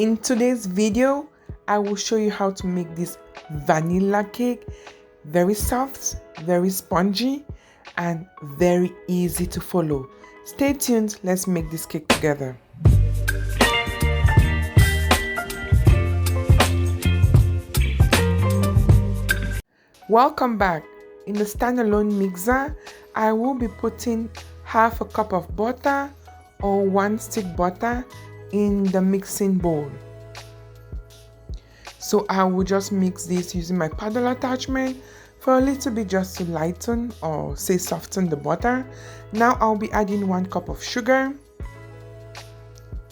In today's video, I will show you how to make this vanilla cake. Very soft, very spongy, and very easy to follow. Stay tuned, let's make this cake together. Welcome back. In the standalone mixer, I will be putting half a cup of butter or 1 stick butter in the mixing bowl. So I will just mix this using my paddle attachment for a little bit, just to lighten or say soften the butter. Now I'll be adding 1 cup of sugar.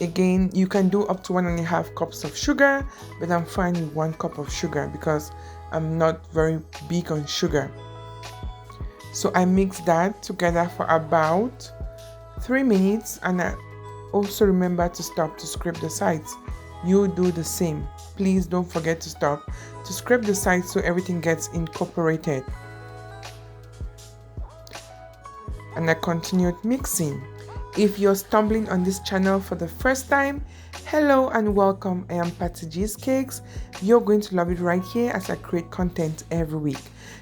Again, you can do up to 1.5 cups of sugar, but I'm fine with 1 cup of sugar because I'm not very big on sugar. So I mix that together for about 3 minutes, and I also remember to stop to scrape the sides. You do the same. Please don't forget to stop to scrape the sides so everything gets incorporated. And I continued mixing. If you're stumbling on this channel for the first time, hello and welcome. I am Patty G's Cakes. You're going to love it right here as I create content every week.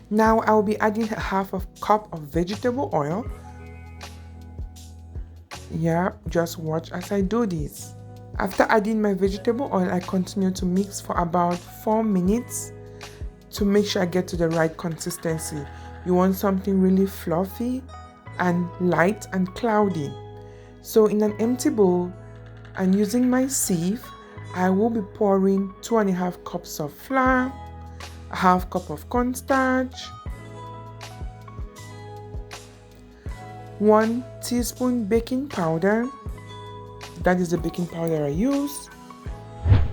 Now I'll be adding a half a cup of vegetable oil. Yeah, just watch as I do this. After adding my vegetable oil, I continue to mix for about 4 minutes to make sure I get to the right consistency. You want something really fluffy and light and cloudy. So in an empty bowl and using my sieve, I will be pouring 2.5 cups of flour, a half cup of cornstarch, 1 teaspoon baking powder. That is the baking powder I use.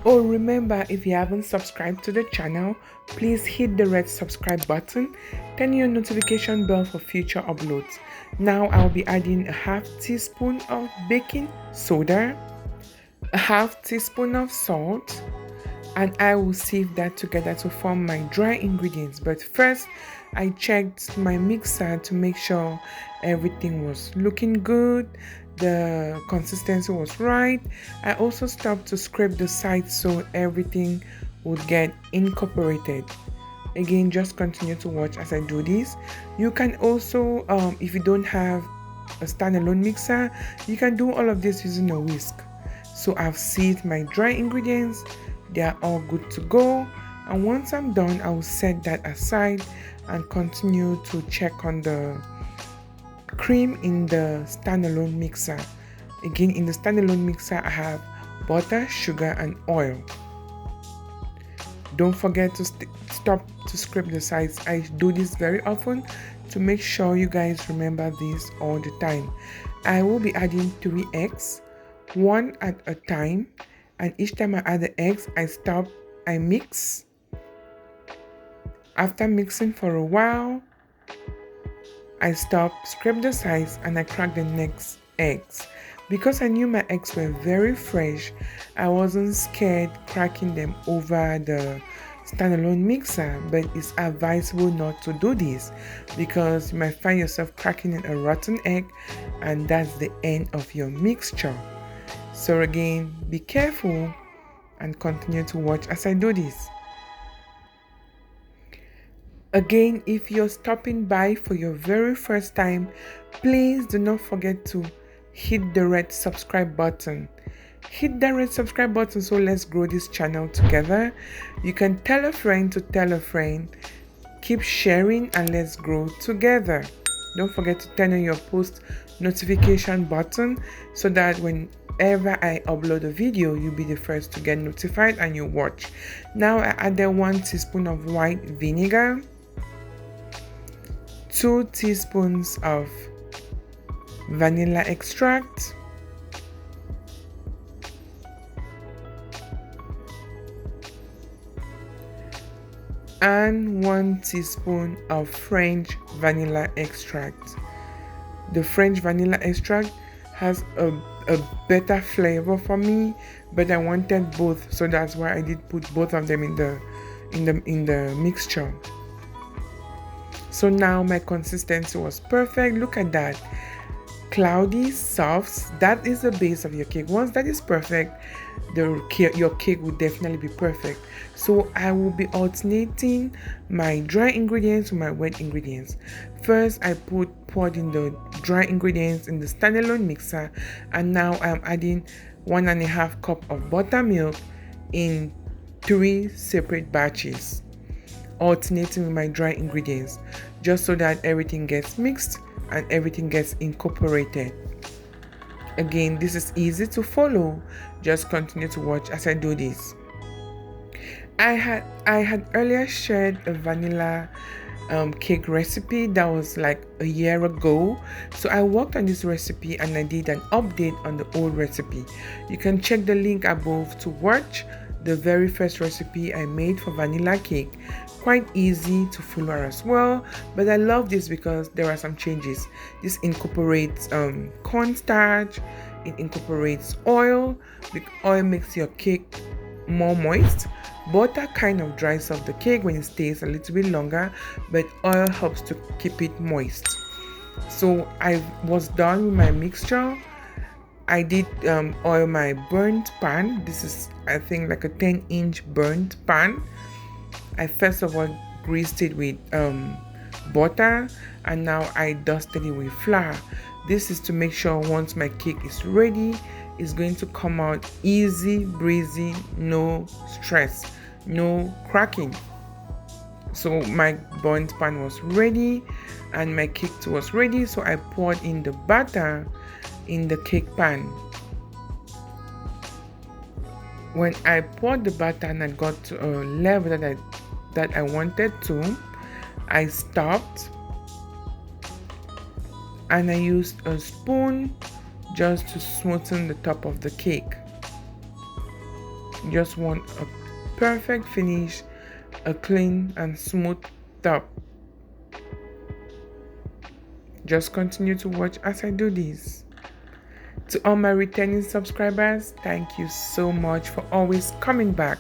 Oh, remember, if you haven't subscribed to the channel, please hit the red subscribe button, turn your notification bell for future uploads. Now I'll be adding a half teaspoon of baking soda, a half teaspoon of salt, and I will sieve that together to form my dry ingredients. But first, I checked my mixer to make sure everything was looking good, the consistency was right. I also stopped to scrape the sides so everything would get incorporated. Again, just continue to watch as I do this. You can also, if you don't have a standalone mixer, you can do all of this using a whisk. So I've sieved my dry ingredients. They are all good to go. And once I'm done, I will set that aside and continue to check on the cream in the standalone mixer. Again, in the standalone mixer, I have butter, sugar, and oil. Don't forget to stop to scrape the sides. I do this very often to make sure you guys remember this all the time. I will be adding 3 eggs, 1 at a time, and each time I add the eggs, I stop, I mix. After mixing for a while, I stop, scrape the sides, and I crack the next eggs. Because I knew my eggs were very fresh, I wasn't scared cracking them over the standalone mixer, but it's advisable not to do this because you might find yourself cracking in a rotten egg, and that's the end of your mixture. So again, be careful and continue to watch as I do this. Again, if you're stopping by for your very first time, please do not forget to hit the red subscribe button. Hit the red subscribe button so let's grow this channel together. You can tell a friend to tell a friend. Keep sharing and let's grow together. Don't forget to turn on your post notification button so that whenever I upload a video, you'll be the first to get notified and you watch. Now I added 1 teaspoon of white vinegar, 2 teaspoons of vanilla extract, and 1 teaspoon of French vanilla extract. The French vanilla extract has a better flavor for me, but I wanted both, so that's why I did put both of them in the mixture. So now my consistency was perfect. Look at that. cloudy, soft. That is the base of your cake. Once that is perfect, your cake will definitely be perfect. So I will be alternating my dry ingredients with my wet ingredients. First, I poured in the dry ingredients in the standalone mixer, and now I'm adding 1.5 cup of buttermilk in 3 separate batches, alternating with my dry ingredients, just so that everything gets mixed and everything gets incorporated. Again, this is easy to follow. Just continue to watch as I do this. I had earlier shared a vanilla cake recipe that was like a year ago, so I worked on this recipe and I did an update on the old recipe. You can check the link above to watch the very first recipe I made for vanilla cake. Quite easy to follow as well, but I love this because there are some changes. This incorporates cornstarch, it incorporates oil. The oil makes your cake more moist. Butter kind of dries off the cake when it stays a little bit longer, but oil helps to keep it moist. So I was done with my mixture. I did oil my burnt pan. This is, I think, like a 10-inch burnt pan. I first of all greased it with butter, and now I dusted it with flour. This is to make sure once my cake is ready, it's going to come out easy breezy, no stress, no cracking. So my burnt pan was ready and my cake too was ready, so I poured in the batter in the cake pan. When I poured the batter and I got to a level that I wanted to, I stopped and I used a spoon just to smoothen the top of the cake. Just want a perfect finish, a clean and smooth top. Just continue to watch as I do this. To all my returning subscribers, thank you so much for always coming back.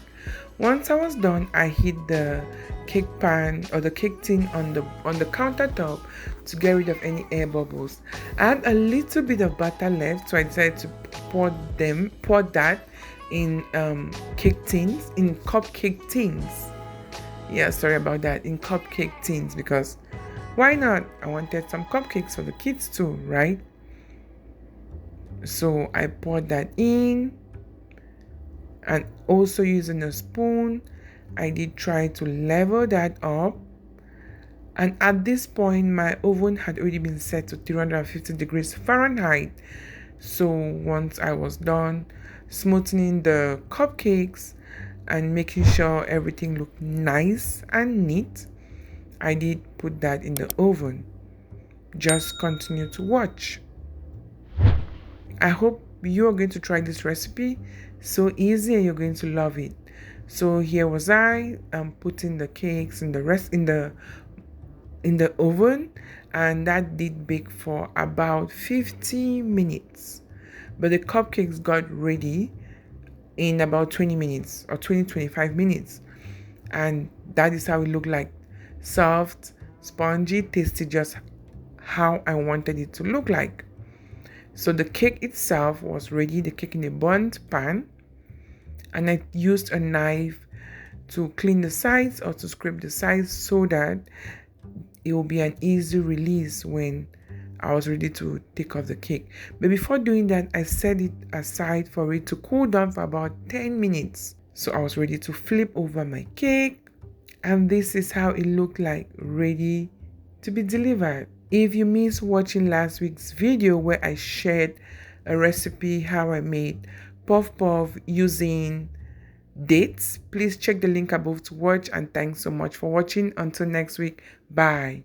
Once I was done, I hid the cake pan or the cake tin on the countertop to get rid of any air bubbles. I had a little bit of butter left, so I decided to pour that in cake tins, in cupcake tins. Yeah, sorry about that, in cupcake tins, because why not? I wanted some cupcakes for the kids too, right? So I poured that in, and also using a spoon, I did try to level that up. And at this point, my oven had already been set to 350 degrees Fahrenheit. So once I was done smoothing the cupcakes and making sure everything looked nice and neat, I did put that in the oven. Just continue to watch. I hope you are going to try this recipe. So easy and you're going to love it. So here was I putting the cakes in the oven, and that did bake for about 50 minutes. But the cupcakes got ready in about 20 minutes or 25 minutes. And that is how it looked like. Soft, spongy, tasty, just how I wanted it to look like. So the cake itself was ready, the cake in a burnt pan. And I used a knife to clean the sides or to scrape the sides so that it will be an easy release when I was ready to take off the cake. But before doing that, I set it aside for it to cool down for about 10 minutes. So I was ready to flip over my cake, and this is how it looked like, ready to be delivered. If you missed watching last week's video where I shared a recipe how I made puff puff using dates, please check the link above to watch, and thanks so much for watching. Until next week, bye.